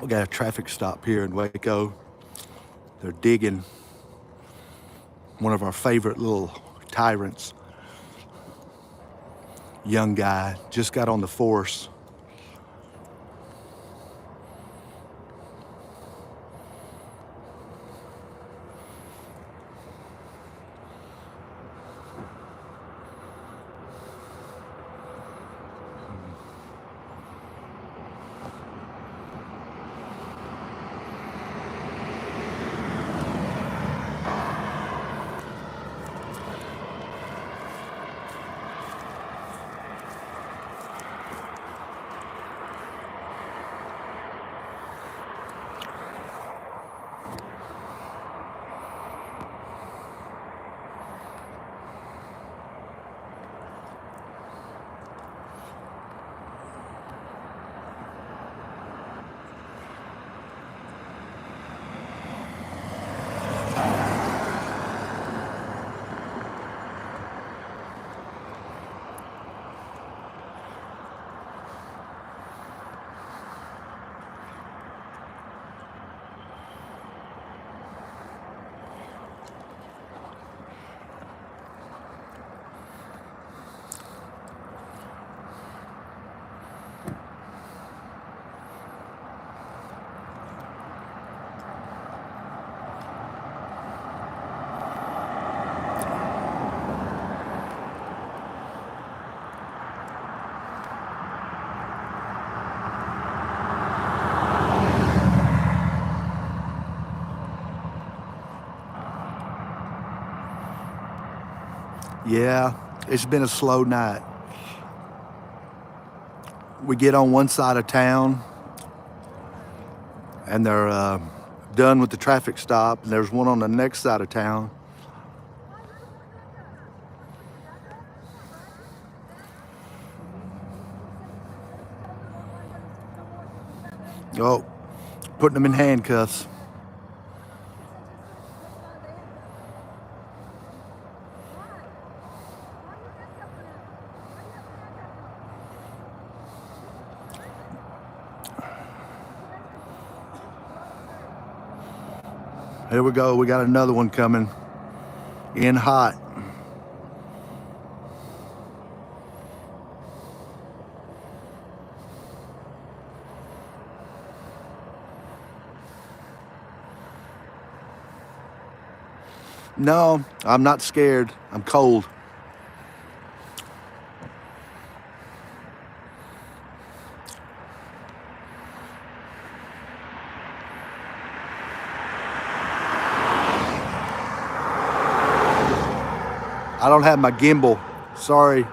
We got a traffic stop here in Waco. They're digging one of our favorite little tyrants. Young guy, just got on the force. Yeah, it's been a slow night. We get on one side of town and they're done with the traffic stop, and there's one on the next side of town. Oh, putting them in handcuffs. Here we go. We got another one coming in hot. No, I'm not scared. I'm cold. I don't have my gimbal. Sorry.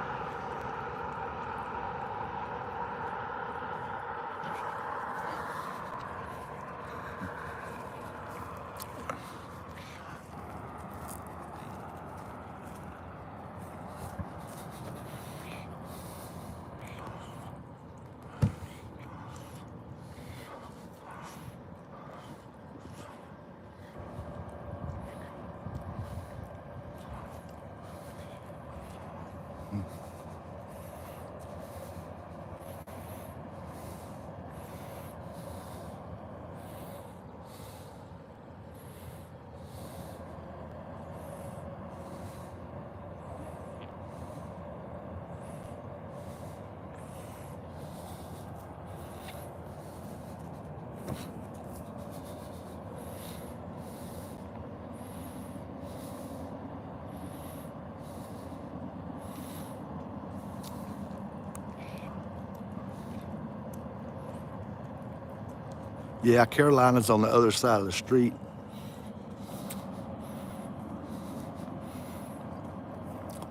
Yeah, Carolina's on the other side of the street.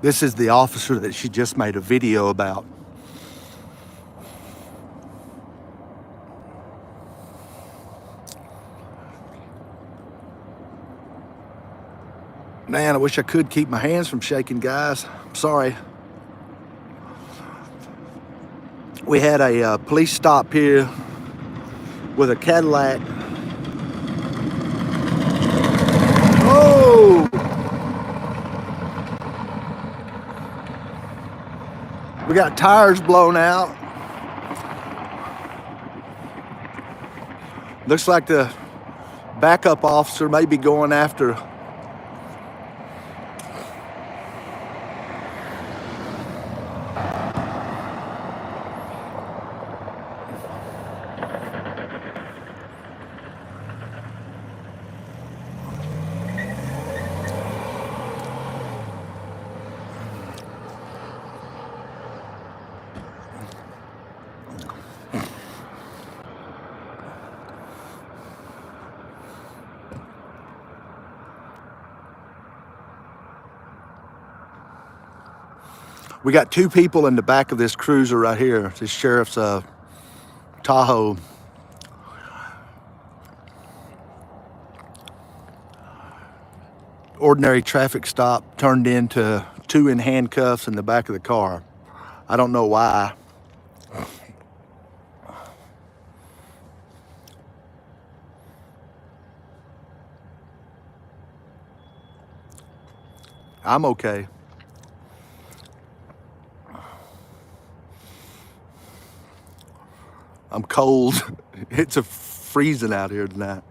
This is the officer that she just made a video about. Man, I wish I could keep my hands from shaking, guys. I'm sorry. We had a police stop here with a Cadillac. Oh! We got tires blown out. Looks like the backup officer may be going after. We got two people in the back of this cruiser right here, this sheriff's Tahoe. Ordinary traffic stop turned into two in handcuffs in the back of the car. I don't know why. I'm okay. I'm cold. It's freezing out here tonight.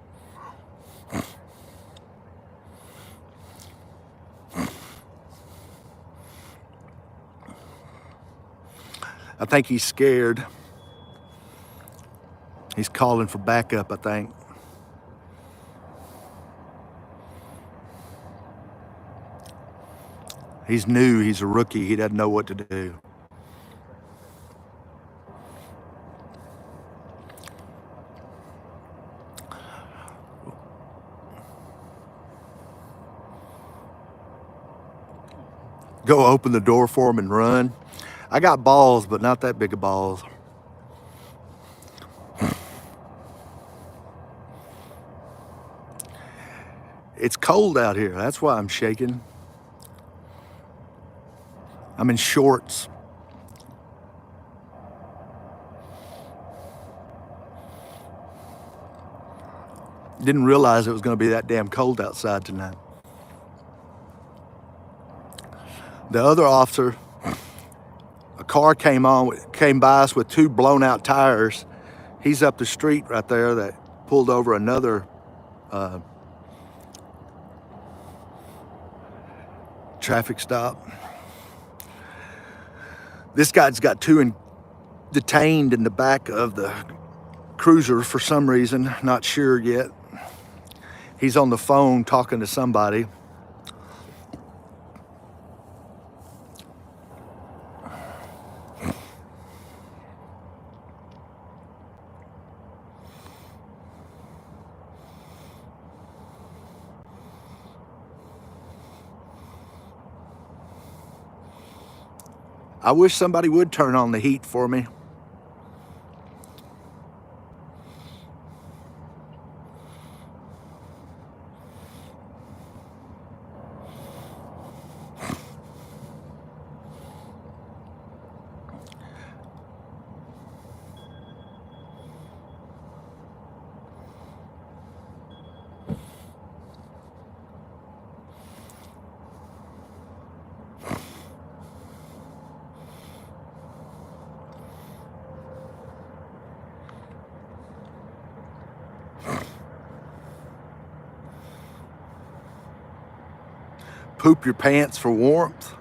I think he's scared. He's calling for backup, I think. He's new, he's a rookie, he doesn't know what to do. Go open the door for him and run. I got balls, but not that big of balls. It's cold out here, that's why I'm shaking. I'm in shorts. Didn't realize it was going to be that damn cold outside tonight. The other officer, a car came by us with two blown out tires. He's up the street right there that pulled over another traffic stop. This guy's got two detained in the back of the cruiser for some reason, not sure yet. He's on the phone talking to somebody. I wish somebody would turn on the heat for me. Poop your pants for warmth.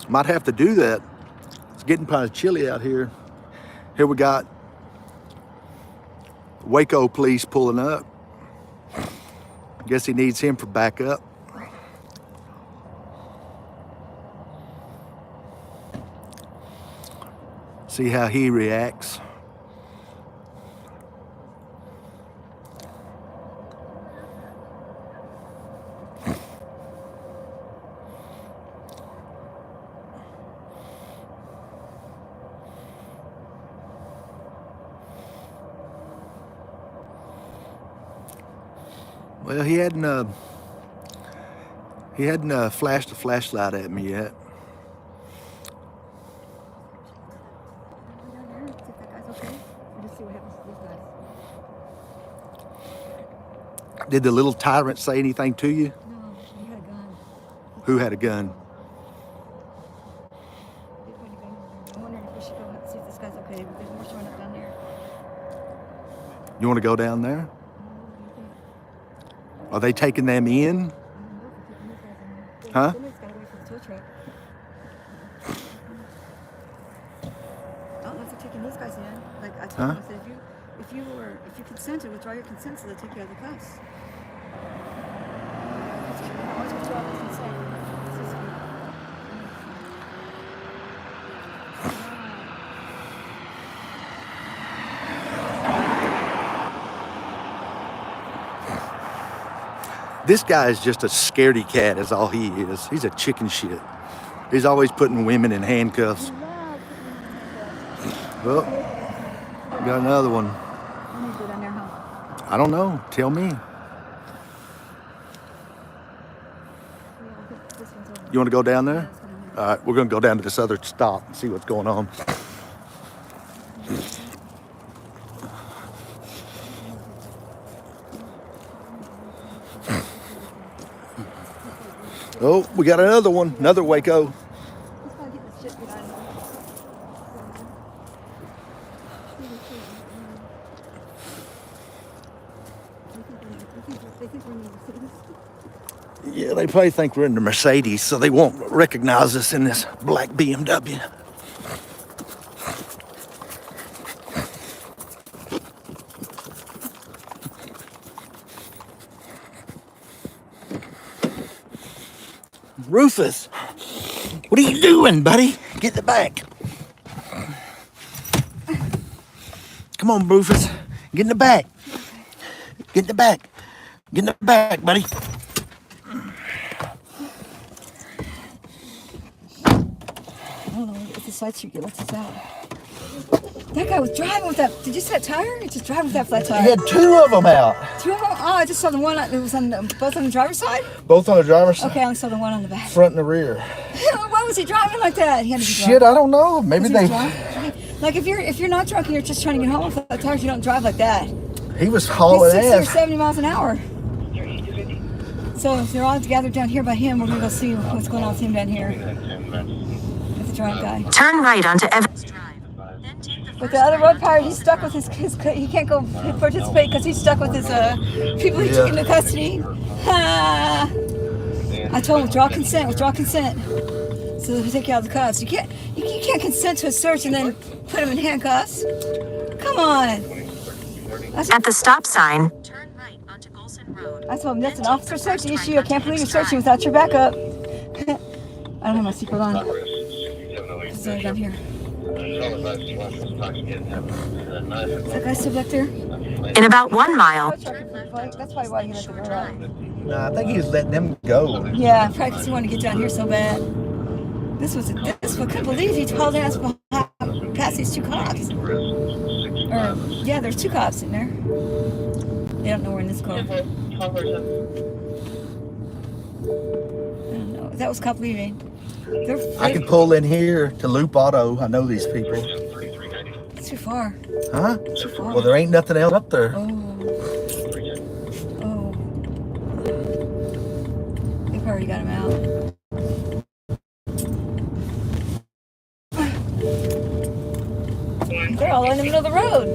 Might have to do that. It's getting kind of chilly out here. Here we got Waco police pulling up. Guess he needs him for backup. See how he reacts. Well, he hadn't flashed a flashlight at me yet. Did the little tyrant say anything to you? No, he had a gun. Who had a gun? I'm wondering if we should go see if this guy's okay. There's more showing up down there. You want to go down there? Are they taking them in? Huh? I don't know if they're taking these guys in. Like I told them, I said, if you consented, withdraw your consent so they take you out of the cuffs. Always withdraw the consent. This guy is just a scaredy cat is all he is. He's a chicken shit. He's always putting women in handcuffs. Well, got another one. I don't know. Tell me. You want to go down there? All right, we're going to go down to this other stop and see what's going on. Oh, we got another one, another Waco. Yeah, they probably think we're in the Mercedes, so they won't recognize us in this black BMW. Rufus, what are you doing, buddy? Get in the back. Come on, Rufus. Get in the back. Get in the back. Get in the back, buddy. I don't know if the side street lets us out. That guy was driving with that. Did you see that tire? He just driving with that flat tire. He had two of them out. Two of them? Oh, I just saw the one that was on both on the driver's side? Both on the driver's side? Okay, I only saw the one on the back. Front and the rear. Why was he driving like that? He had to be Shit, drunk. I don't know. Maybe they... Like if you're not drunk and you're just trying to get home with flat tires, you don't drive like that. He was hauling He's 60 ass. or 70 miles an hour. So if they're all gathered down here by him, we're going to go see what's going on with him down here. With the drunk guy. Turn right onto Evans Drive. With the other road pirate, he's stuck with his he can't go participate because he's stuck with his people he took into custody. I told him withdraw consent. So they'll take you out of the cuffs. You can't consent to a search and then put him in handcuffs. Come on. At the stop sign, turn right onto Golson Road. I told him that's an officer search issue. I can't believe you're searching without your backup. I don't have my seatbelt on. It's down here. Is that guy still back there? In about 1 mile. That's probably why he let the girl out. Nah, I think he was letting them go. Yeah, probably because he wanted to get down here so bad. This I couldn't believe he hauled ass past these two cops. Yeah, there's two cops in there. They don't know we're in this car. I don't know. That was cop leaving. I can pull in here to Loop Auto. I know these people. It's too far. Huh? Too far. Well, there ain't nothing else up there. Oh. They've already got him out. They're all in the middle of the road.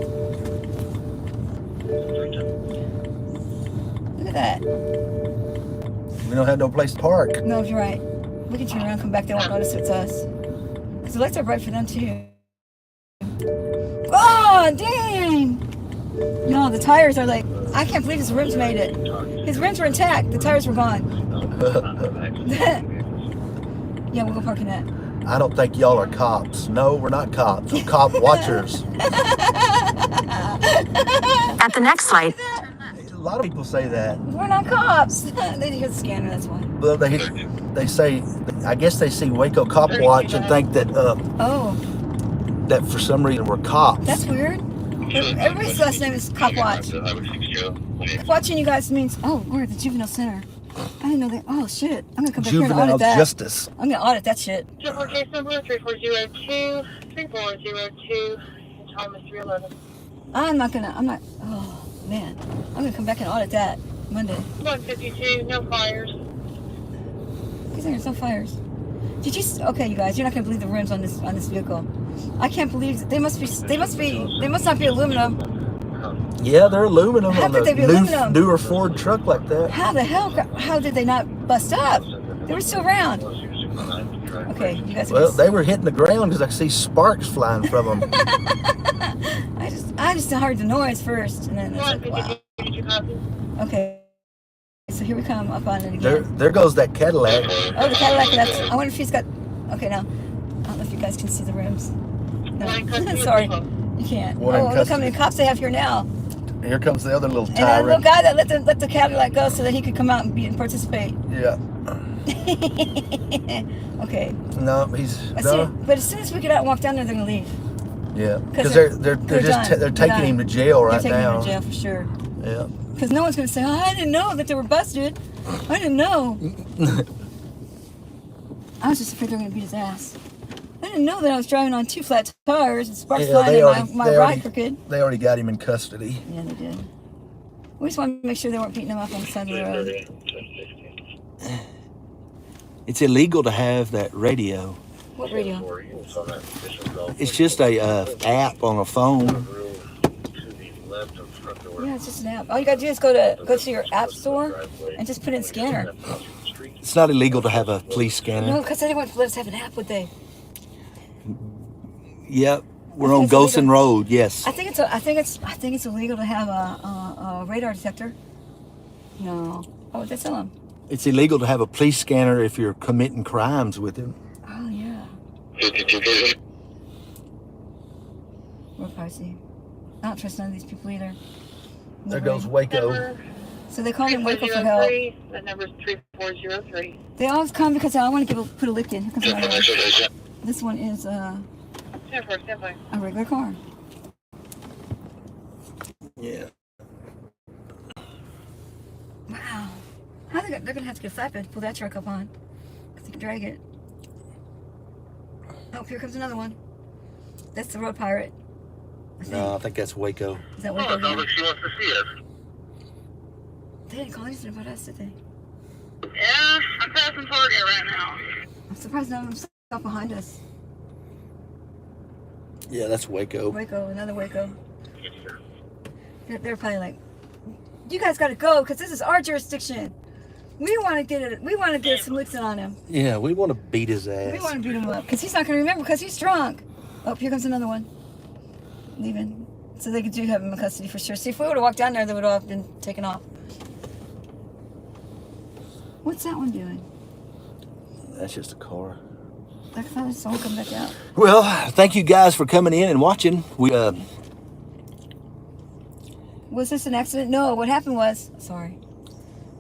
Look at that. We don't have no place to park. No, you're right. We can turn around and come back. They won't notice it's us. Because the lights are bright for them, too. Oh, dang! No, the tires are like... I can't believe his rims made it. His rims were intact. The tires were gone. Yeah, we'll go park in that. I don't think y'all are cops. No, we're not cops. We're cop watchers. At the next light, A lot of people say that. We're not cops. They hear the scanner, that's why. Well, they say, I guess they see Waco Cop Watch and think that that for some reason we're cops. That's weird. Everybody's last name is Cop Watch. Watching you guys means, oh, we're at the juvenile center. I didn't know that. Oh, shit. I'm going to come back here and Juvenile audit that. justice. I'm going to audit that shit. Case number 3402-3402. Time is 3:11. I'm not, oh, man. I'm going to come back and audit that Monday. 152, no fires. There's no fires. Did you? Okay, you guys, you're not gonna believe the rims on this vehicle. I can't believe they must not be aluminum. Yeah, they're aluminum How on could a they be aluminum? newer Ford truck like that. How the hell? How did they not bust up? They were still around. Okay, you guys. Well, they were hitting the ground because I see sparks flying from them. I just heard the noise first, and then it's like, wow. 152, copy. Okay. So here we come up on it again. There goes that Cadillac. Oh, the Cadillac. I wonder if he's got. Okay, now I don't know if you guys can see the rims. No, sorry, you can't. One in Oh, look how many cops they have here now. Here comes the other little And that little tyrant. guy that let the Cadillac go so that he could come out and participate. Yeah. Okay. No, he's But as soon as we get out and walk down there, they're gonna leave. Yeah, because they're taking him to jail right they're taking now. him to jail for sure. Yeah. Because no one's gonna say, "Oh, I didn't know that they were busted. I didn't know." I was just afraid they were gonna beat his ass. I didn't know that I was driving on 2 flat tires and sparks flying and my ride crooked. They already got him in custody. Yeah, they did. We just wanted to make sure they weren't beating him up on the side of the road. It's illegal to have that radio. What radio? It's just a app on a phone. Yeah, it's just an app. All you gotta do is go to your app store and just put in scanner. It's not illegal to have a police scanner. No, because they didn't want to let us have an app, would they? Yep, we're on Golson Road. Yes. I think it's illegal to have a radar detector. No. Oh, they sell them. It's illegal to have a police scanner if you're committing crimes with him. Oh yeah. Real pricey. I don't trust none of these people either. There goes Waco. So they call me Waco for help. That number's 3403. They always come because I want to put a lift in. Here comes another one. This one is a regular car. Yeah. Wow. How they're gonna have to get a flatbed to pull that truck up on, because they can drag it. Oh, here comes another one. That's the Road Pirate. No, I think that's Waco. Is that Waco? Oh, she wants to see us. They didn't call anything about us, did they? Yeah, I'm passing Target right now. I'm surprised none of them stopped behind us. Yeah, that's Waco. Waco, another Waco. They're probably like, "You guys got to go because this is our jurisdiction. We want to get it. We want to get some licks on him. Yeah, we want to beat his ass. We want to beat him up because he's not going to remember because he's drunk." Oh, here comes another one. Leaving. So they do have him in custody for sure. See, if we would have walked down there, they would have been taken off. What's that one doing? That's just a car. I thought someone come back out. Well, thank you guys for coming in and watching. Was this an accident? No, what happened was... Sorry.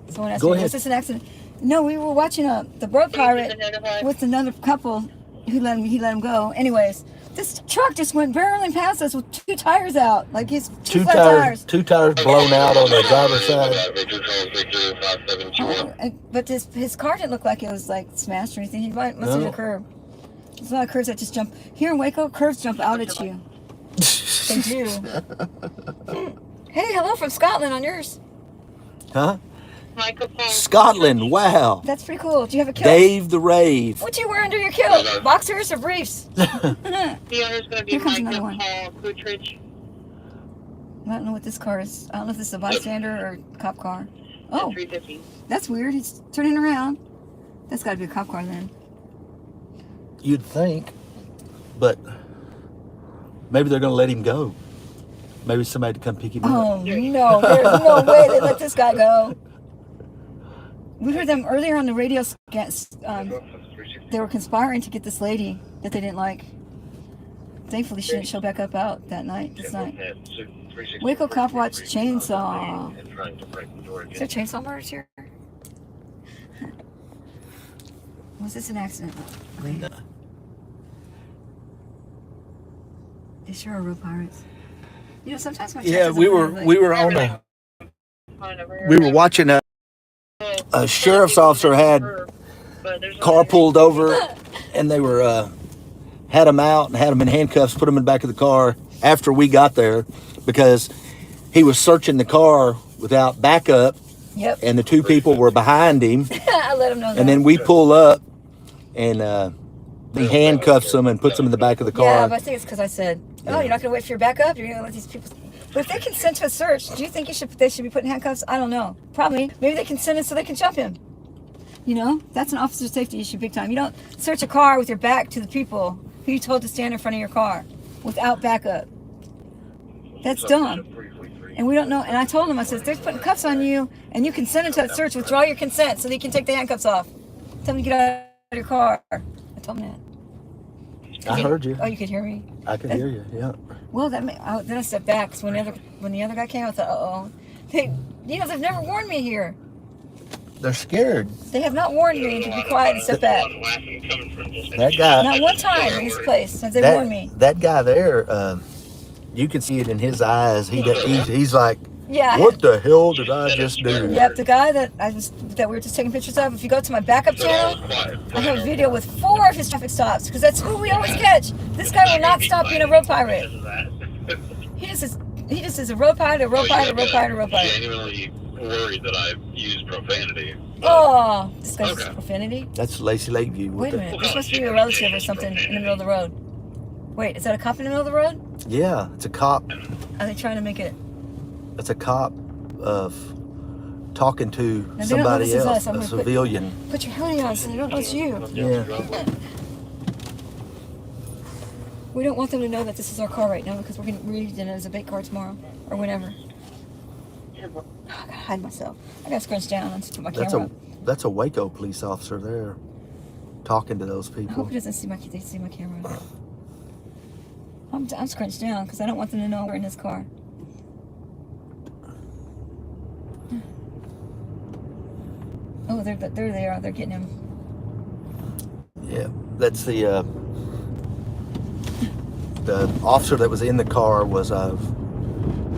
Someone asked Go me, ahead. was this an accident? No, we were watching the Road Pirate with another couple who he let him go. Anyways, this truck just went barreling past us with 2 tires out. Like he's two flat tires. 2 tires blown out on the driver's side. But his car didn't look like it was like smashed or anything. He must have hit a curb. There's a lot of curves that just jump. Here in Waco, curves jump out at you. They do. Hey, hello from Scotland on yours. Huh? Scotland, wow. That's pretty cool. Do you have a kilt? Dave the Rave. What do you wear under your kilt? Boxers or briefs? The owner's going to be Here comes Michael another one. Paul Cootridge. I don't know what this car is. I don't know if this is a bystander or a cop car. Oh, 350. that's weird. He's turning around. That's got to be a cop car then. You'd think, but maybe they're going to let him go. Maybe somebody to come pick him up. Oh, no. There's no way they let this guy go. We heard them earlier on the radio. They were conspiring to get this lady that they didn't like. Thankfully, she didn't show back up out that night. This night. Waco Cop Watch chainsaw. Is there chainsaw murders here? Was this an accident? No. They sure are road pirates. You know, sometimes my Yeah, chances we are were pretty, we were on we were watching a sheriff's officer had car pulled over, and they were had him out and had him in handcuffs, put him in the back of the car after we got there because he was searching the car without backup. Yep. And the 2 people were behind him. I let him know that. And then we pull up, and he handcuffs them and puts them in the back of the car. Yeah, but I think it's because I said, "Oh, you're not going to wait for your backup. You're going to let these people." But if they consent to a search, do you think they should be put in handcuffs? I don't know. Probably. Maybe they consent so they can jump him. You know, that's an officer safety issue big time. You don't search a car with your back to the people who you told to stand in front of your car without backup. That's dumb. And we don't know. And I told him, I said, they're putting cuffs on you and you consented to that search. Withdraw your consent so they can take the handcuffs off. Tell them to get out of your car. I told him that. I heard you. Oh, you could hear me? I could hear you, yeah. Well, then I stepped back because when the other guy came, I thought, uh-oh. They've never warned me here. They're scared. They have not warned me to be quiet and step back. That guy. Not one time in this place since they warned me. That guy there, you can see it in his eyes. He's like, yeah. What the hell did I just do? Yep, the guy that we were just taking pictures of. If you go to my backup channel, I have a video with 4 of his traffic stops because that's who we always catch. This guy will not stop being a road pirate. He just is a road pirate, a road pirate, a road pirate, a road pirate. Genuinely worried that I've used profanity. Oh, this guy's profanity. That's Lacey Lakeview. Wait a minute, this must be a relative or something in the middle of the road. Wait, is that a cop in the middle of the road? Yeah, it's a cop. Are they trying to make it? It's a cop of talking to Now, they don't know somebody this is else, us. I'm a gonna civilian. Put your hoodie on so they don't know it's you. Yeah. We don't want them to know that this is our car right now because we're going to read it as a bait car tomorrow or whenever. Oh, I gotta hide myself. I gotta scrunch down and put my camera up. That's a Waco police officer there, talking to those I people. hope he doesn't see my camera. I'm scrunched down because I don't want them to know we're in this car. Oh, there they are. They're getting him. Yeah, that's the officer that was in the car was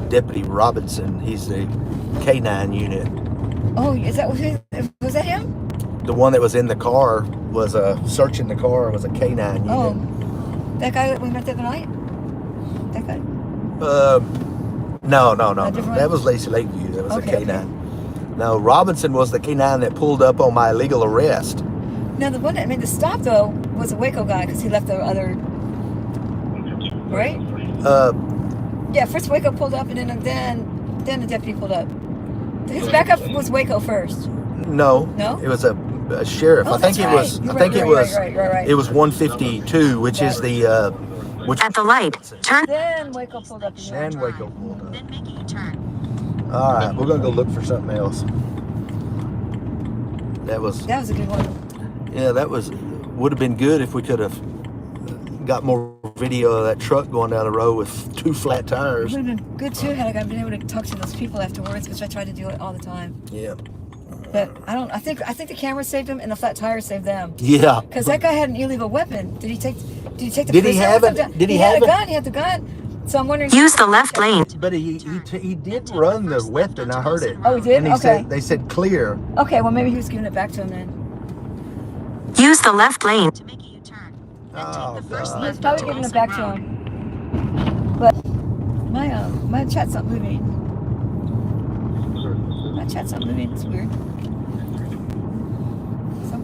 Deputy Robinson. He's the K9 unit. Oh, was that him? The one that was in the car was searching the car was a K9 unit. Oh, that guy that we met the other night? That guy? No. different That one? was Lacey Lakeview. That was Okay, a K9. No, Robinson was the K9 that pulled up on my illegal arrest. No, the one that made the stop though was a Waco guy because he left the other. Right? Yeah, first Waco pulled up and then the deputy pulled up. His backup was Waco first. No. No? It was a sheriff. Oh, I think that's it right. was. You're I think right, it you're was. right, right. It was 152, which is the. Which At the light, turn. Then Waco pulled up. and Waco pulled up. Then make a U-turn. All right, we're gonna go look for something else. That was. That was a good one. Yeah, that would have been good if we could have got more video of that truck going down the road with 2 flat It tires. would have been good too had I been able to talk to those people afterwards, which I try to do it all the time. Yeah. But I think the camera saved him and the flat tires saved them. Yeah. Because that guy had an illegal weapon. Did he take the Did he prisoner have with it? him? Did he had have a it? gun. He had the gun. So I'm wondering. Use the left lane. But he did run the weapon. I heard it. Oh, he did? And Okay. they said clear. Okay, well maybe he was giving it back to him then. Use the left lane. To make a U-turn. Oh, He was God. probably giving it back to him. But my chat's not moving. My chat's not moving. It's weird. So,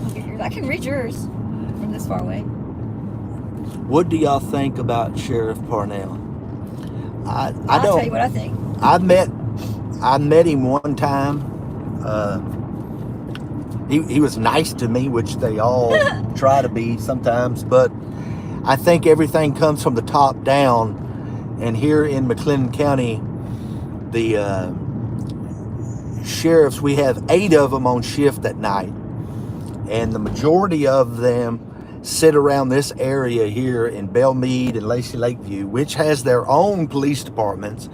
look at yours. I can read yours from this far away. What do y'all think about Sheriff Parnell? I I'll don't. tell you what I think. I met him one time. He was nice to me, which they all try to be sometimes, but I think everything comes from the top down. And here in McLennan County, the sheriffs, we have 8 of them on shift at night, and the majority of them sit around this area here in Belmead and Lacey Lakeview, which has their own police departments,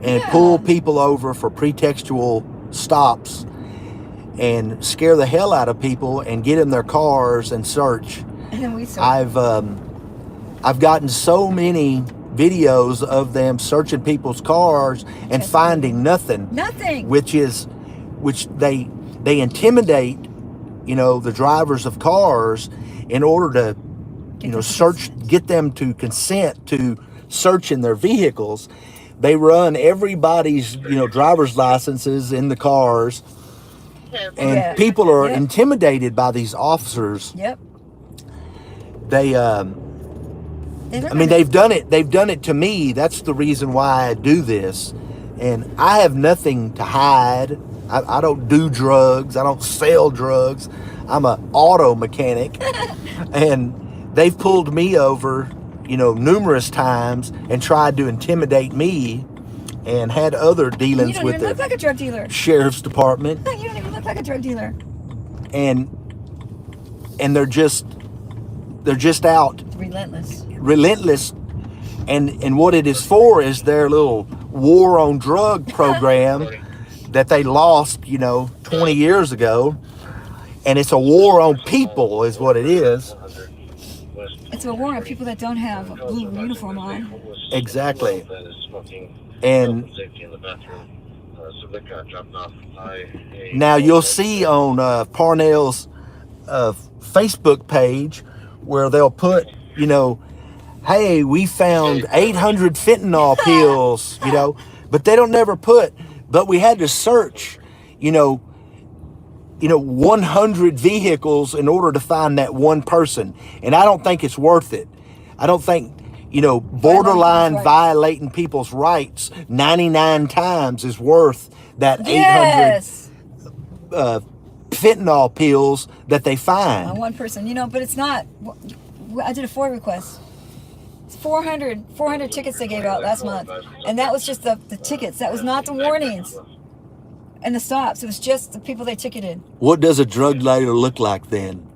and pull people over for pretextual stops and scare the hell out of people and get in their cars and search. And then we I've gotten so many videos of them searching people's cars and finding nothing. Nothing. Which they intimidate, the drivers of cars in order to, get them to consent to searching their vehicles. They run everybody's, driver's licenses in the cars, and people are intimidated by these officers. Yep. They I mean, they've done it. They've done it to me. That's the reason why I do this. And I have nothing to hide. I don't do drugs. I don't sell drugs. I'm an auto mechanic. And they've pulled me over, numerous times and tried to intimidate me and had other dealings with the look like a drug dealer. Sheriff's Department. You don't even look like a drug dealer. And they're just out. Relentless. And what it is for is their little war on drug program that they lost, 20 years ago. And it's a war on people is what it is. It's a war on people that don't have a blue uniform on. Exactly. And now you'll see on Parnell's Facebook page where they'll put, hey, we found 800 fentanyl pills, but they don't never put, but we had to search, 100 vehicles in order to find that one person. And I don't think it's worth it. I don't think, borderline violating people's rights 99 times is worth that 800 fentanyl pills that they find. One person, but it's not. I did a FOIA request. It's 400 tickets they gave out last month. And that was just the tickets. That was not the warnings and the stops. It was just the people they ticketed. What does a drug dealer look like then?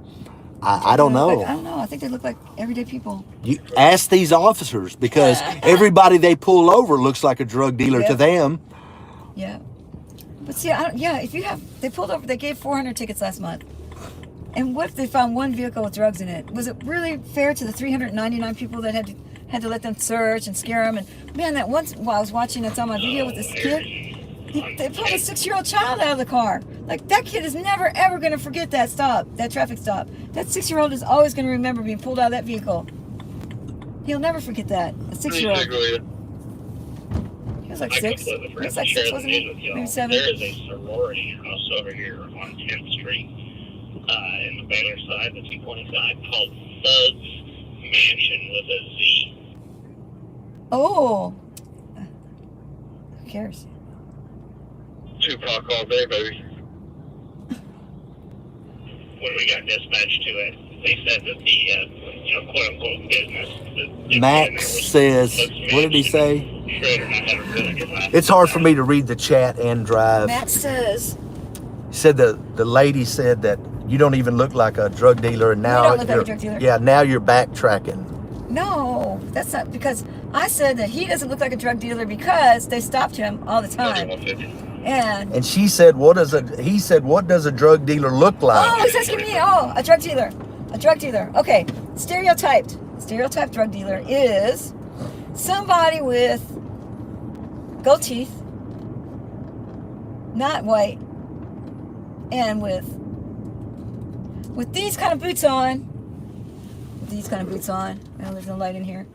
I don't know. I don't know. I think they look like everyday people. You ask these officers because everybody they pull over looks like a drug dealer to them. Yeah. But see, they pulled over, they gave 400 tickets last month. And what if they found one vehicle with drugs in it? Was it really fair to the 399 people that had to let them search and scare them? And man, that once while I was watching, it's on my video with this kid, they pulled a 6-year-old child out of the car. Like, that kid is never, ever going to forget that traffic stop. That 6-year-old is always going to remember being pulled out of that vehicle. He'll never forget that. A 6-year-old. He was like 6. He was like 6, wasn't he? Maybe 7. There is a sorority house over here on 10th Street in the Baylor side, the 220 side, called Thug's Mansion with a Z. Oh. Who cares? Tupac all day, baby. When we got dispatched to it, they said that the, quote-unquote business... Max says, what did he say? It's hard for me to read the chat and drive. Max says... He said the lady said that you don't even look like a drug dealer, and now you don't look like a drug dealer. Yeah, now you're backtracking. No, that's not, because I said that he doesn't look like a drug dealer because they stopped him all the time. And she said, he said, what does a drug dealer look like? Oh, he's asking me, a drug dealer. A drug dealer. Okay, stereotyped drug dealer is somebody with gold teeth, not white, and with these kind of boots on. Well, there's no light in here.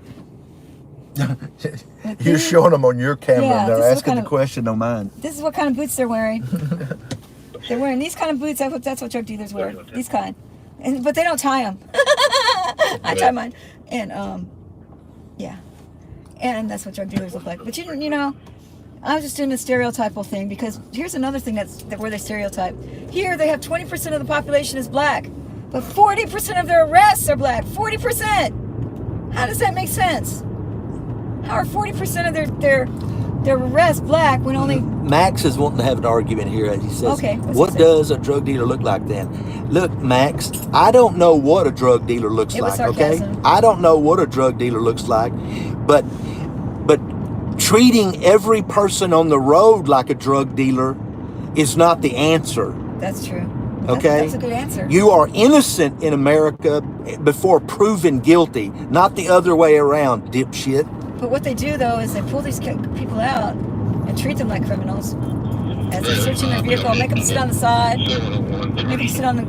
You're showing them on your camera. They're asking the question on mine. This is what kind of boots they're wearing. They're wearing these kind of boots. That's what drug dealers wear. These kind. But they don't tie them. I tie mine. And, and that's what drug dealers look like. But, I was just doing a stereotypal thing because here's another thing where they stereotype. Here, they have 20% of the population is black. But 40% of their arrests are black. 40%! How does that make sense? How are 40% of their arrests black when only... Max is wanting to have an argument here, as he says. Okay. What does a drug dealer look like then? Look, Max, I don't know what a drug dealer looks like, okay? I don't know what a drug dealer looks like, but treating every person on the road like a drug dealer is not the answer. That's true. Okay? That's a good answer. You are innocent in America before proven guilty, not the other way around, dipshit. But what they do, though, is they pull these people out and treat them like criminals. As they're searching their vehicle, make them sit on the side, make them sit on the...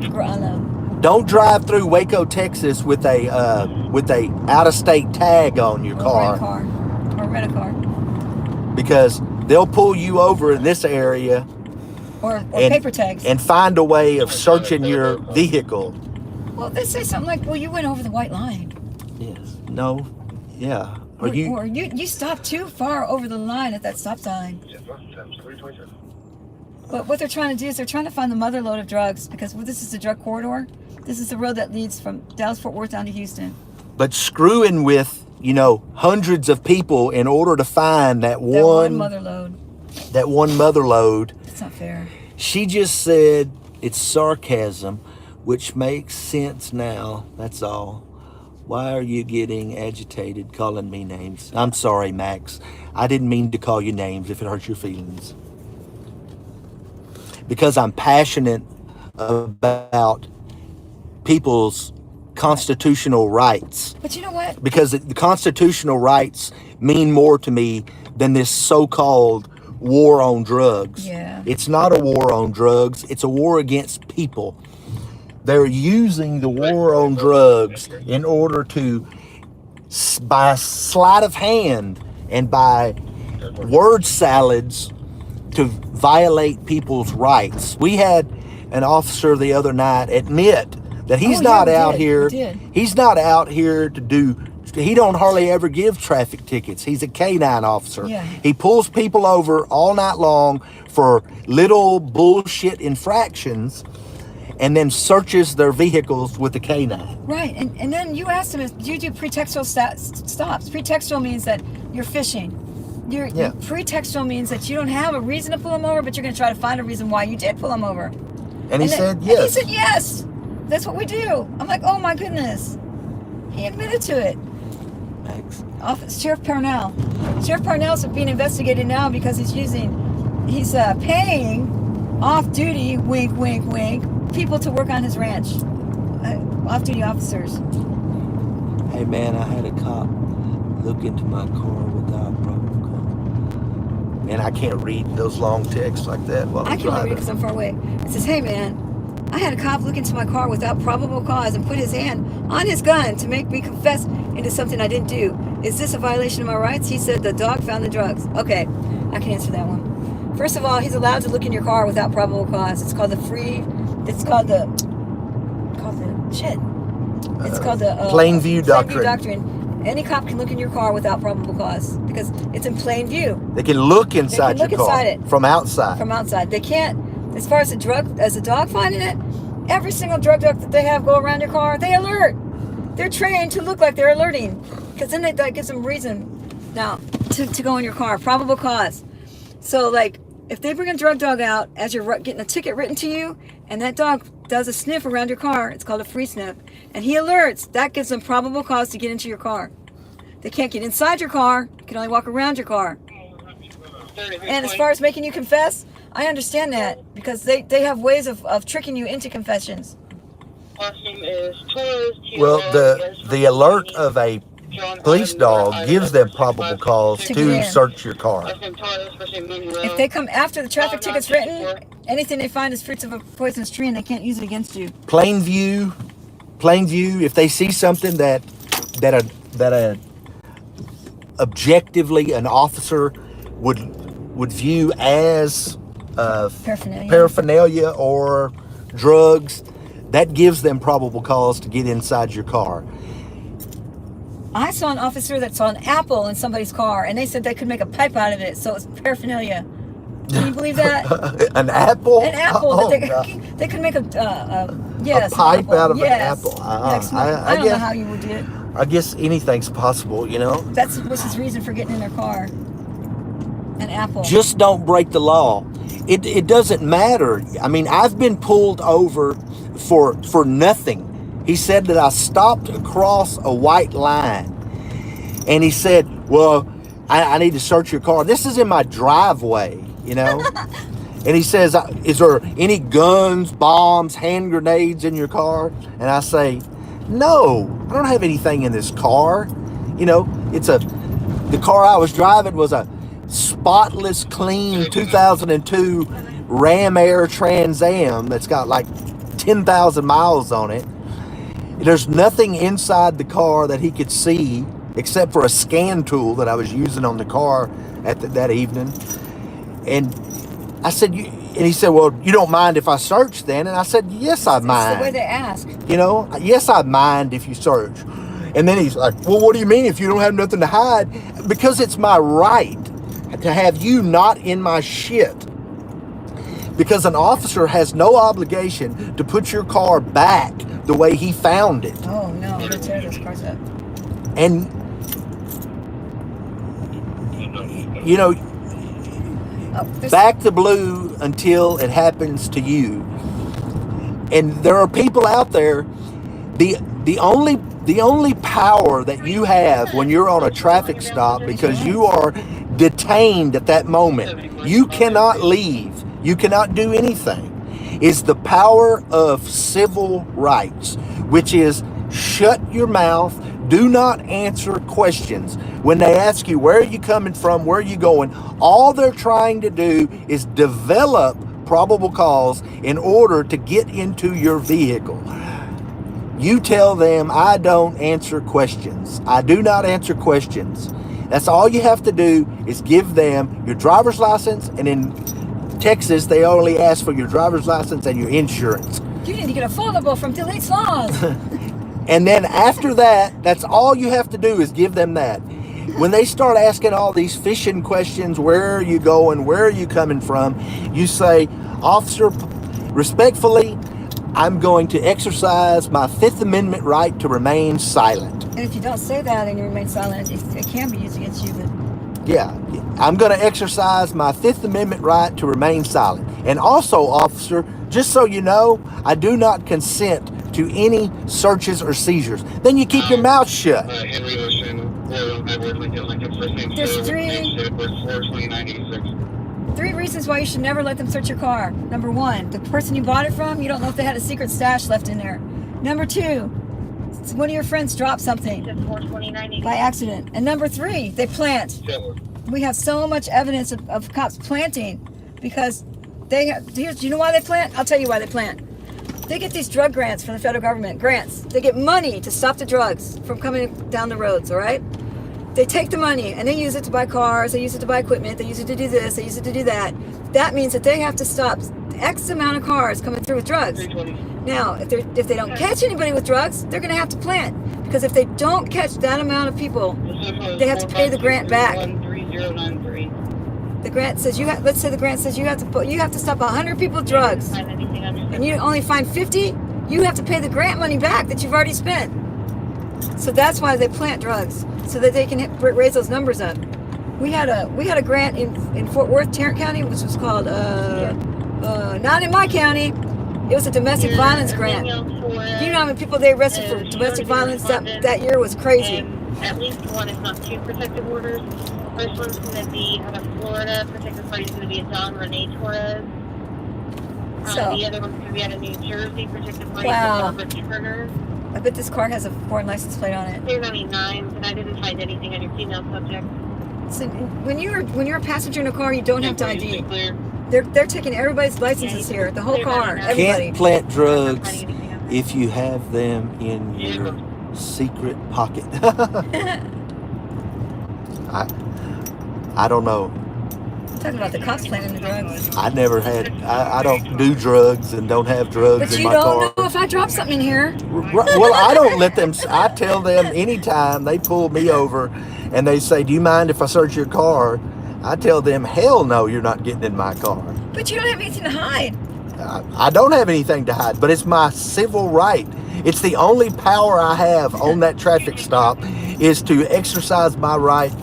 Don't drive through Waco, Texas with a out-of-state tag on your car. Or rent a car. Because they'll pull you over in this area... Or paper tags. And find a way of searching your vehicle. Well, they say something like, well, you went over the white line. Yes. No. Yeah. Or you stopped too far over the line at that stop sign. But what they're trying to do is they're trying to find the mother lode of drugs because this is the drug corridor. This is the road that leads from Dallas-Fort Worth down to Houston. But screwing with, hundreds of people in order to find that one mother lode. That one mother lode. It's not fair. She just said it's sarcasm, which makes sense now. That's all. Why are you getting agitated calling me names? I'm sorry, Max. I didn't mean to call you names if it hurts your feelings. Because I'm passionate about people's constitutional rights. But you know what? Because the constitutional rights mean more to me than this so-called war on drugs. Yeah. It's not a war on drugs. It's a war against people. They're using the war on drugs in order to, by sleight of hand and by word salads, to violate people's rights. We had an officer the other night admit that he's not out here. He's not out here to do. He don't hardly ever give traffic tickets. He's a canine officer. Yeah. He pulls people over all night long for little bullshit infractions, and then searches their vehicles with the canine. Right, and then you asked him, do you do pretextual stops? Pretextual means that you're fishing. Pretextual means that you don't have a reason to pull them over, but you're going to try to find a reason why you did pull them over. And he said yes. And he said yes. That's what we do. I'm like, oh my goodness. He admitted to it. Sheriff Parnell. Sheriff Parnell's being investigated now because he's paying off-duty, wink, wink, wink, people to work on his ranch. Off-duty officers. Hey man, I had a cop look into my car without probable cause. And I can't read those long texts like that while I'm I can only read it driving. because I'm far away. It says, hey man, I had a cop look into my car without probable cause and put his hand on his gun to make me confess into something I didn't do. Is this a violation of my rights? He said the dog found the drugs. Okay, I can answer that one. First of all, he's allowed to look in your car without probable cause. It's called the plain view doctrine. Any cop can look in your car without probable cause because it's in plain view. They can look inside your car from outside. From outside. They can't, as far as the dog finding it, every single drug dog that they have go around your car, they alert. They're trained to look like they're alerting because then that gives them reason now to go in your car. Probable cause. So like if they bring a drug dog out as you're getting a ticket written to you and that dog does a sniff around your car, it's called a free sniff, and he alerts, that gives them probable cause to get into your car. They can't get inside your car, they can only walk around your car. And as far as making you confess, I understand that because they have ways of tricking you into confessions. Last name is Torres. Well, the alert of a police dog gives them probable cause to search your car. If they come after the traffic ticket's written, anything they find is fruits of a poisonous tree and they can't use it against you. Plain view, if they see something that objectively an officer would view as paraphernalia or drugs, that gives them probable cause to get inside your car. I saw an officer that saw an apple in somebody's car, and they said they could make a pipe out of it, so it's paraphernalia. Can you believe that? An apple? An apple. Oh, they could make a pipe out of an apple. I don't know how you would do it. I guess anything's possible, That was his reason for getting in their car. An apple. Just don't break the law. It doesn't matter. I mean, I've been pulled over for nothing. He said that I stopped across a white line. And he said, well, I need to search your car. This is in my driveway, And he says, is there any guns, bombs, hand grenades in your car? And I say, no, I don't have anything in this car. The car I was driving was a spotless, clean 2002 Ram Air Trans Am that's got like 10,000 miles on it. There's nothing inside the car that he could see except for a scan tool that I was using on the car that evening. And I said, and he said, well, you don't mind if I search then? And I said, yes, I mind. It's the way they ask. Yes, I mind if you search. And then he's like, well, what do you mean if you don't have nothing to hide? Because it's my right to have you not in my shit. Because an officer has no obligation to put your car back the way he found it. Oh, no. They tear those cars up. And, you know, back the blue until it happens to you. And there are people out there, the only power that you have when you're on a traffic stop, because you are detained at that moment, you cannot leave, you cannot do anything, is the power of civil rights, which is shut your mouth, do not answer questions. When they ask you, where are you coming from, where are you going, all they're trying to do is develop probable cause in order to get into your vehicle. You tell them, I don't answer questions. I do not answer questions. That's all you have to do is give them your driver's license, and in Texas, they only ask for your driver's license and your insurance. You need to get a foldable from Delete's Laws. And then after that, that's all you have to do is give them that. When they start asking all these fishing questions, where are you going, where are you coming from, you say, officer, respectfully, I'm going to exercise my Fifth Amendment right to remain silent. And if you don't say that and you remain silent, it can be used against you. But Yeah, I'm going to exercise my Fifth Amendment right to remain silent. And also, officer, just so you know, I do not consent to any searches or seizures. Then you keep your mouth shut. Henry Ocean, Royal Edward Lincoln, first name There's three reasons why you should never let them search your car. Number one, the person you bought it from, you don't know if they had a secret stash left in there. Number two, one of your friends dropped something by accident. And number three, they plant. We have so much evidence of cops planting because do you know why they plant? I'll tell you why they plant. They get these drug grants from the federal government, grants. They get money to stop the drugs from coming down the roads, all right? They take the money and they use it to buy cars, they use it to buy equipment, they use it to do this, they use it to do that. That means that they have to stop X amount of cars coming through with drugs. Now, if they don't catch anybody with drugs, they're gonna have to plant. Because if they don't catch that amount of people, they have to pay the grant back. The grant says let's say the grant says you have to stop 100 people with drugs, and you only find 50, you have to pay the grant money back that you've already spent. So that's why they plant drugs, so that they can raise those numbers up. We had a grant in Fort Worth, Tarrant County, which was called not in my county. It was a domestic violence grant. You know how many people they arrested for domestic violence that year was crazy. At least one, if not two, protective orders. First one's going to be out of Florida. Protective party is going to be a Don Renee Torres. The other one's going to be out of New Jersey. Protective party is Barbara Turner. I bet this car has a foreign license plate on it. There's only 9, and I didn't find anything on your female subject. So when you're a passenger in a car, you don't have to ID. They're taking everybody's licenses here, the whole car, everybody. Can't plant drugs if you have them in your secret pocket. I don't know. I'm talking about the cops planting the drugs. I don't do drugs and don't have drugs in my car. But you don't know if I drop something in here. Well, I don't let them. I tell them anytime they pull me over and they say, do you mind if I search your car? I tell them, hell no, you're not getting in my car. But you don't have anything to hide. I don't have anything to hide, but it's my civil right. It's the only power I have on that traffic stop is to exercise my right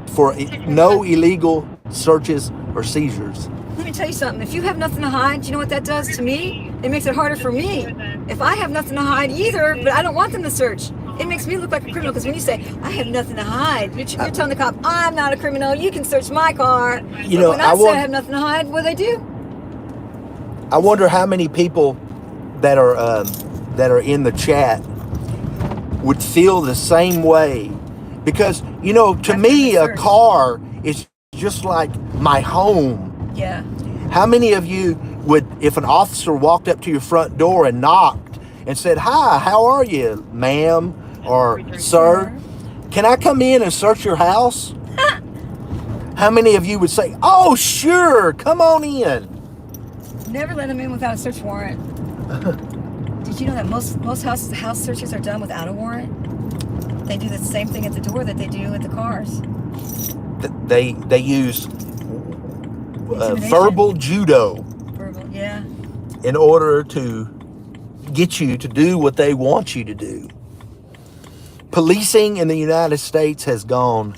for no illegal searches or seizures. Let me tell you something. If you have nothing to hide, you know what that does to me? It makes it harder for me. If I have nothing to hide either, but I don't want them to search, it makes me look like a criminal. Because when you say, I have nothing to hide, you're telling the cop, I'm not a criminal, you can search my car. You know, when I say I have nothing to hide, what do they do? I wonder how many people that are in the chat would feel the same way. Because, you know, to me, a car is just like my home. Yeah. How many of you would, if an officer walked up to your front door and knocked and said, hi, how are you, ma'am or sir? Can I come in and search your house? How many of you would say, oh, sure, come on in? Never let them in without a search warrant. Did Did you know that most house searches are done without a warrant? They do the same thing at the door that they do at the cars. They use verbal judo. Verbal, yeah. In order to get you to do what they want you to do. Policing in the United States has gone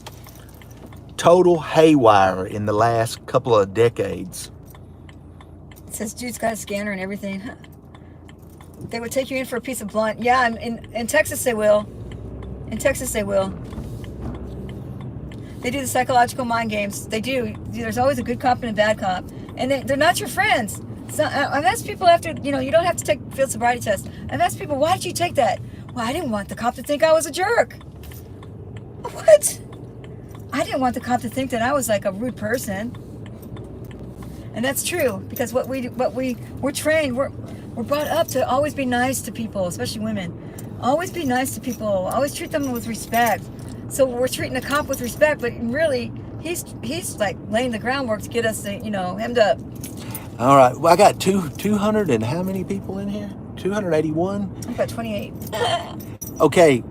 total haywire in the last couple of decades. It says dude's got a scanner and everything. Huh. They would take you in for a piece of blunt. Yeah, in Texas they will. In Texas they will. They do the psychological mind games. They do. There's always a good cop and a bad cop. And they're not your friends. So I've asked people after, you don't have to take field sobriety tests. I've asked people, why did you take that? Well, I didn't want the cop to think I was a jerk. What? I didn't want the cop to think that I was like a rude person. And that's true, because we're trained, we're brought up to always be nice to people, especially women. Always be nice to people. Always treat them with respect. So we're treating the cop with respect, but really, he's like laying the groundwork to get us, hemmed up. All right. Well, I got 200 and how many people in here? 281? I've got 28. Okay.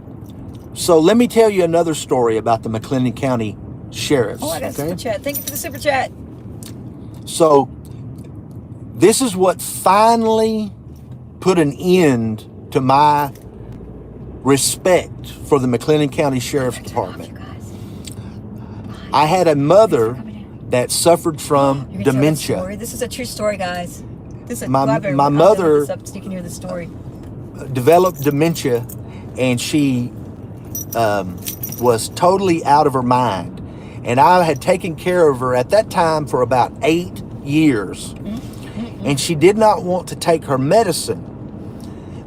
So let me tell you another story about the McLennan County Sheriffs. Oh, I got a super chat. Thank you for the super chat. So this is what finally put an end to my respect for the McLennan County Sheriff's Department. I had a mother that suffered from dementia. This is a true story, guys. My mother so you can hear the story. Developed dementia, and she was totally out of her mind. And I had taken care of her at that time for about 8 years. And she did not want to take her medicine.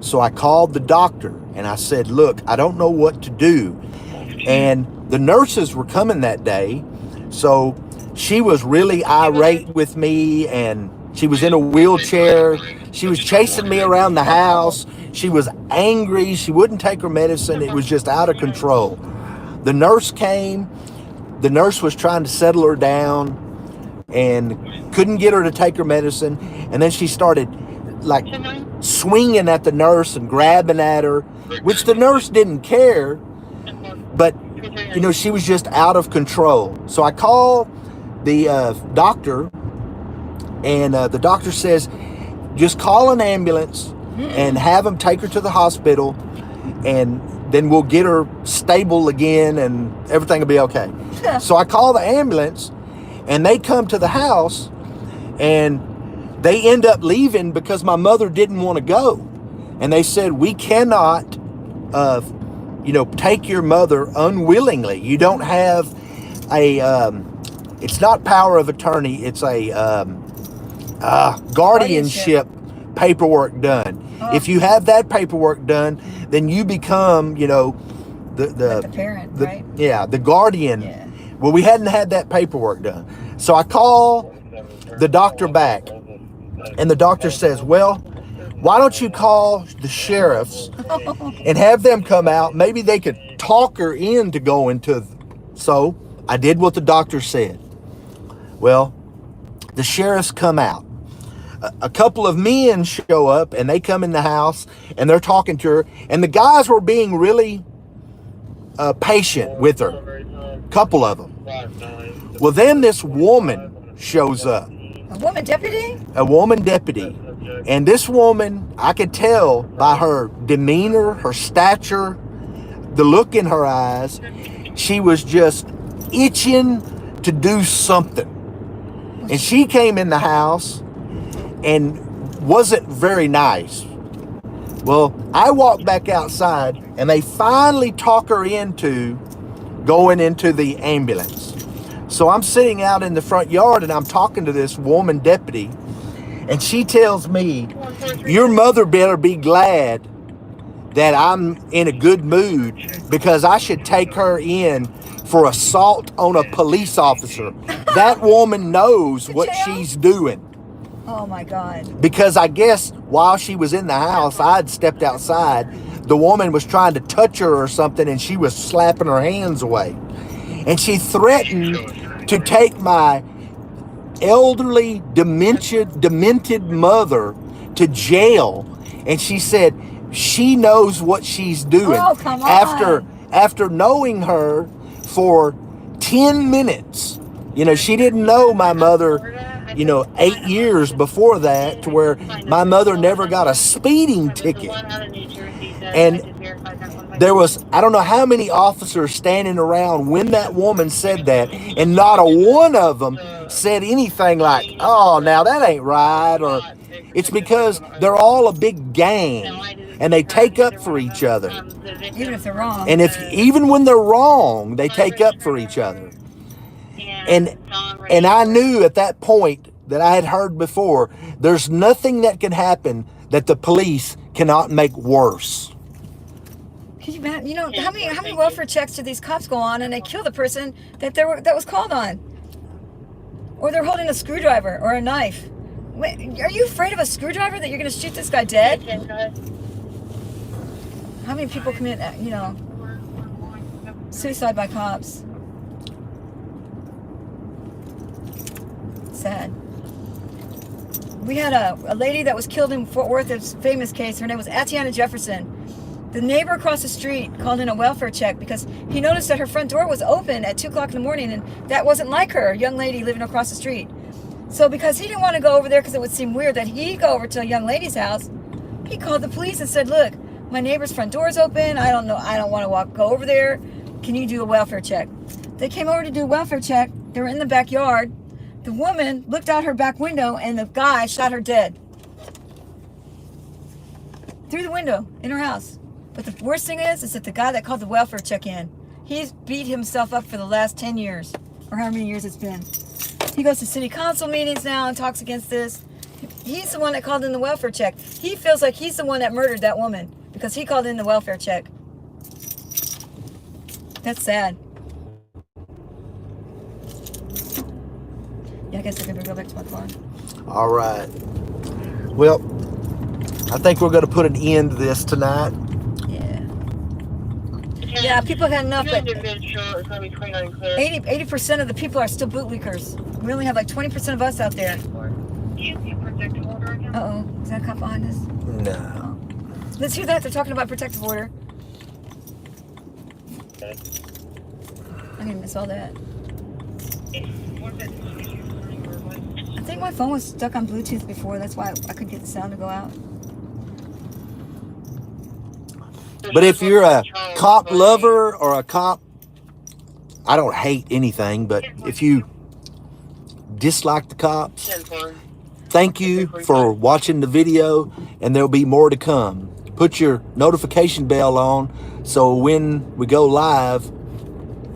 So I called the doctor and I said, look, I don't know what to do. And the nurses were coming that day. So she was really irate with me, and she was in a wheelchair. She was chasing me around the house. She was angry. She wouldn't take her medicine. It was just out of control. The nurse came. The nurse was trying to settle her down and couldn't get her to take her medicine. And then she started like swinging at the nurse and grabbing at her, which the nurse didn't care. But, she was just out of control. So I called the doctor, and the doctor says, just call an ambulance and have them take her to the hospital, and then we'll get her stable again and everything will be okay. So I call the ambulance, and they come to the house, and they end up leaving because my mother didn't want to go. And they said, we cannot, take your mother unwillingly. You don't have it's not power of attorney. It's a guardianship paperwork done. Oh. If you have that paperwork done, then you become, the parent, right? Yeah, the guardian. Yeah. Well, we hadn't had that paperwork done. So I call the doctor back, and the doctor says, well, why don't you call the sheriffs and have them come out? Maybe they could talk her into going to. So I did what the doctor said. Well, the sheriffs come out. A couple of men show up, and they come in the house, and they're talking to her. And the guys were being really patient with her. A couple of them. Well, then this woman shows up. A woman deputy? A woman deputy. And this woman, I could tell by her demeanor, her stature, the look in her eyes, she was just itching to do something. And she came in the house and wasn't very nice. Well, I walked back outside, and they finally talk her into going into the ambulance. So I'm sitting out in the front yard, and I'm talking to this woman deputy, and she tells me, your mother better be glad that I'm in a good mood, because I should take her in for assault on a police officer. That woman knows what she's doing. Oh my God. Because I guess while she was in the house, I'd stepped outside. The woman was trying to touch her or something, and she was slapping her hands away. And she threatened to take my elderly, demented mother to jail And she said she knows what she's doing. Oh, come on. After knowing her for 10 minutes. You know, she didn't know my mother, 8 years before that, to where my mother never got a speeding ticket. And there was, I don't know how many officers standing around when that woman said that, and not a one of them said anything like, oh, now that ain't right, or it's because they're all a big gang, and they take up for each other. Even if they're wrong. And even when they're wrong, they take up for each other. And I knew at that point that I had heard before, there's nothing that can happen that the police cannot make worse. Can you imagine? How many welfare checks do these cops go on and they kill the person that was called on? Or they're holding a screwdriver or a knife. Wait, are you afraid of a screwdriver that you're going to shoot this guy dead? How many people commit, suicide by cops? Sad. We had a lady that was killed in Fort Worth, a famous case. Her name was Atiana Jefferson. The neighbor across the street called in a welfare check because he noticed that her front door was open at 2 o'clock in the morning, and that wasn't like her, a young lady living across the street. So because he didn't want to go over there because it would seem weird that he'd go over to a young lady's house, he called the police and said, look, my neighbor's front door is open. I don't want to go over there. Can you do a welfare check? They came over to do a welfare check. They were in the backyard. The woman looked out her back window and the guy shot her dead. Through the window in her house. But the worst thing is that the guy that called the welfare check in, he's beat himself up for the last 10 years, or how many years it's been. He goes to city council meetings now and talks against this. He's the one that called in the welfare check. He feels like he's the one that murdered that woman because he called in the welfare check. That's sad. Yeah, I guess I can go back to my car. All right. Well, I think we're going to put an end to this tonight. Yeah, people had enough, but 80% of the people are still bootlickers. We only have like 20% of us out there. Uh-oh. Is that a cop behind us? No. Oh. Let's hear that. They're talking about protective order. I didn't miss all that. I think my phone was stuck on Bluetooth before. That's why I couldn't get the sound to go out. But if you're a cop lover or a cop, I don't hate anything, but if you dislike the cops, thank you for watching the video, and there'll be more to come. Put your notification bell on so when we go live,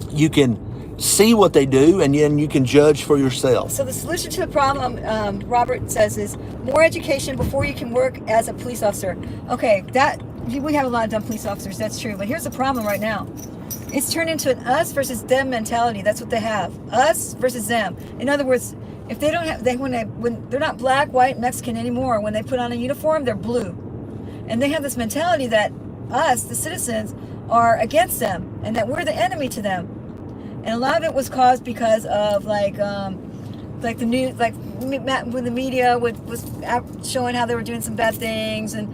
you can see what they do, and then you can judge for yourself. So the solution to the problem, Robert says, is more education before you can work as a police officer. Okay, we have a lot of dumb police officers, that's true, but here's the problem right now. It's turned into an us versus them mentality. That's what they have. Us versus them. In other words, if they don't have, when they're not black, white, Mexican anymore, when they put on a uniform, they're blue. And they have this mentality that us, the citizens, are against them and that we're the enemy to them. And a lot of it was caused because of like the news, like when the media was showing how they were doing some bad things, and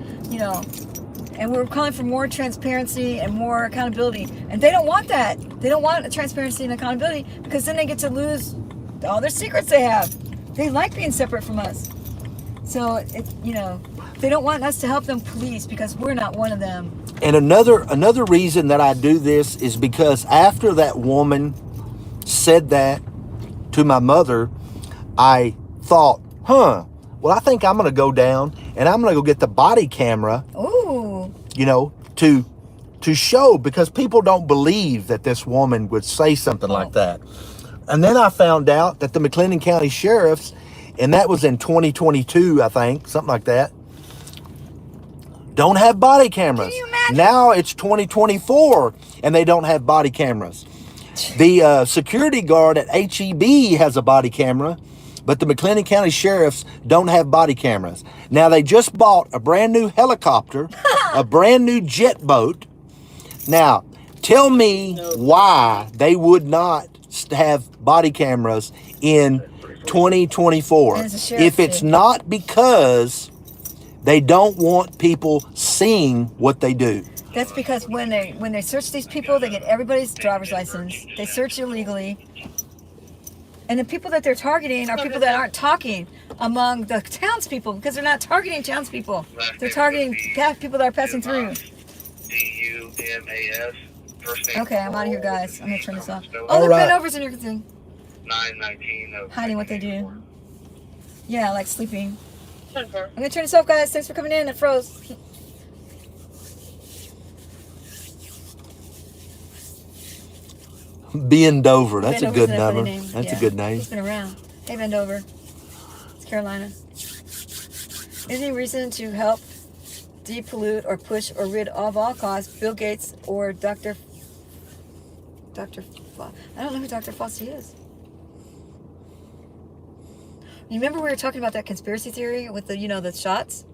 and we're calling for more transparency and more accountability. And they don't want that. They don't want transparency and accountability because then they get to lose all their secrets they have. They like being separate from us. So they don't want us to help them police because we're not one of them. And another reason that I do this is because after that woman said that to my mother, I thought, well, I think I'm going to go down and I'm going to go get the body camera. Ooh. To show, because people don't believe that this woman would say something like that. And then I found out that the McLennan County Sheriffs, and that was in 2022, I think, something like that, don't have body cameras. Can you imagine? Now it's 2024 and they don't have body cameras. The security guard at HEB has a body camera, but the McLennan County Sheriffs don't have body cameras. Now they just bought a brand new helicopter, a brand new jet boat. Now, tell me why they would not have body cameras in 2024. If it's not because They don't want people seeing what they do. That's because when they search these people, they get everybody's driver's license. They search illegally. And the people that they're targeting are people that aren't talking among the townspeople, because they're not targeting townspeople. They're targeting people that are passing through. D-U-M-A-S. Okay, I'm out of here, guys. I'm going to turn this off. Oh, All they're right. bent overs in your thing. 919 of Hiding what they do. Yeah, like sleeping. 10-4. I'm going to turn this off, guys. Thanks for coming in. It froze. Bend Over. That's a Bend good Over's a funny number. name. That's Yeah. a good name. He's been around. Hey, Bend Over. It's Carolina. Any reason to help depollute or push or rid of all costs Bill Gates or Dr. I don't know who Dr. Fauci is. You remember we were talking about that conspiracy theory with the, the shots?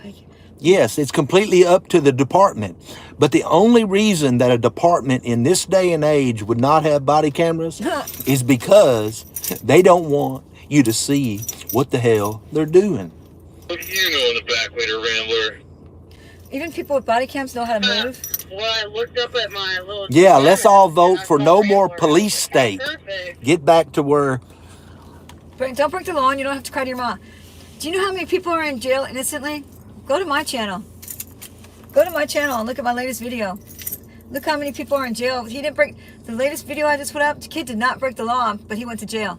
Like, Yes, it's completely up to the department. But the only reason that a department in this day and age would not have body cameras is because they don't want you to see what the hell they're doing. What do you know in the back way to Rambler? even people with body cams know how to move. Well, I looked up at my little... Yeah, let's all vote for no more Rambler. police state. Perfect. Get back to where... Don't break the law and you don't have to cry to your mom. Do you know how many people are in jail innocently? Go to my channel. Go to my channel and look at my latest video. Look how many people are in jail. He didn't break... The latest video I just put up, the kid did not break the law, but he went to jail.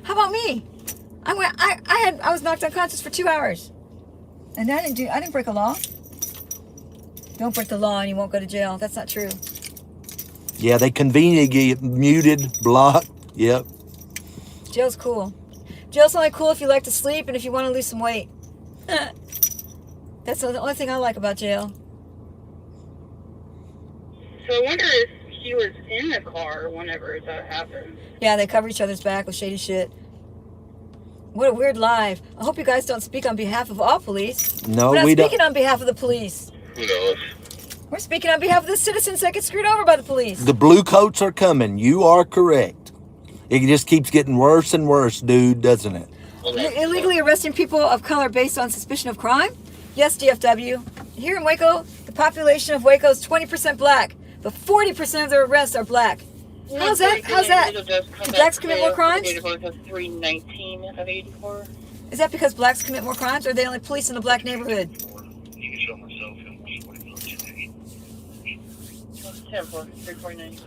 How about me? I was knocked unconscious for 2 hours. And I didn't break a law. Don't break the law and you won't go to jail. That's not true. Yeah, they conveniently get muted, blocked. Yep. Jail's cool. Jail's only cool if you like to sleep and if you want to lose some weight. That's the only thing I like about jail. So I wonder if he was in the car whenever that happened. Yeah, they cover each other's back with shady shit. What a weird live. I hope you guys don't speak on behalf of all police. No, We're not we don't. speaking on behalf of the police. Who knows? We're speaking on behalf of the citizens that get screwed over by the police. The blue coats are coming. You are correct. It just keeps getting worse and worse, dude, doesn't it? Illegally arresting people of color based on suspicion of crime? Yes, DFW. Here in Waco, the population of Waco is 20% black, but 40% of their arrests are black. How's that? Do blacks commit more crimes? 319 of 84. Is that because blacks commit more crimes, or are they only police in the black neighborhood? You can show myself in 10 for 349.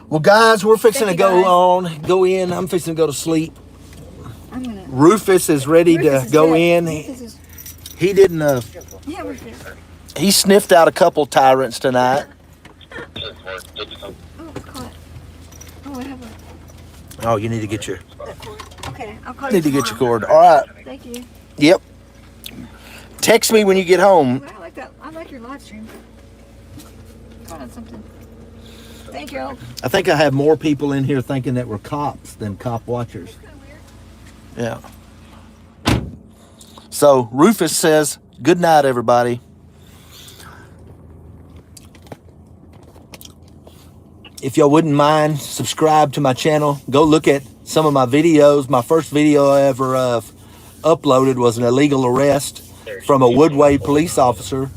Well, guys, we're fixing Thank to you, go guys. on, go in. I'm fixing to go to sleep. I'm gonna. Rufus is ready Rufus to is go dead. in. Rufus is- He didn't, Yeah, Rufus. he sniffed out a couple tyrants tonight. Oh, it's caught. Oh, I have a. Oh, you need to get your, Okay, I'll call need to you get your tomorrow. cord. All right. Thank you. Yep. Text me when you get home. I like that. I like your live stream. Caught on something. Thank you. I think I have more people in here thinking that we're cops than cop watchers. Yeah. So Rufus says, good night, everybody. If y'all wouldn't mind, subscribe to my channel. Go look at some of my videos. My first video I ever uploaded was an illegal arrest from a Woodway police officer.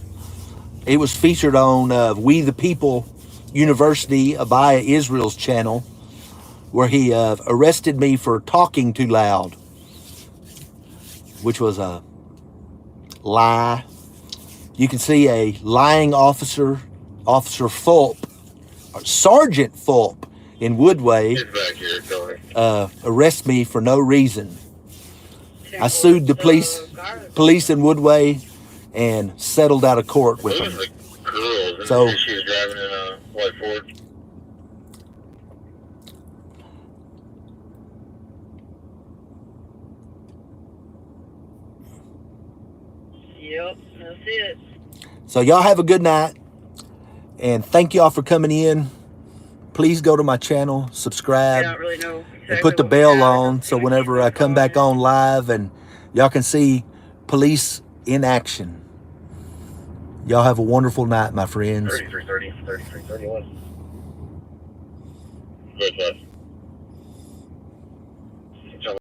It was featured on We the People University, Abaya Israel's channel, where he arrested me for talking too loud, which was a lie. You can see a lying officer, Officer Fulp, or Sergeant Fulp in Woodway, Get back here, Tony. arrest me for no reason. I sued the police in Woodway and settled out of court with It them. was a girl. So- She was driving in a white Ford. Yep, that's it. So y'all have a good night, and thank y'all for coming in. Please go to my channel, I subscribe, don't really know. and put the bell on so whenever I come back on live and y'all can see police in action. Y'all have a wonderful night, my friends. 3330, 3331. Good,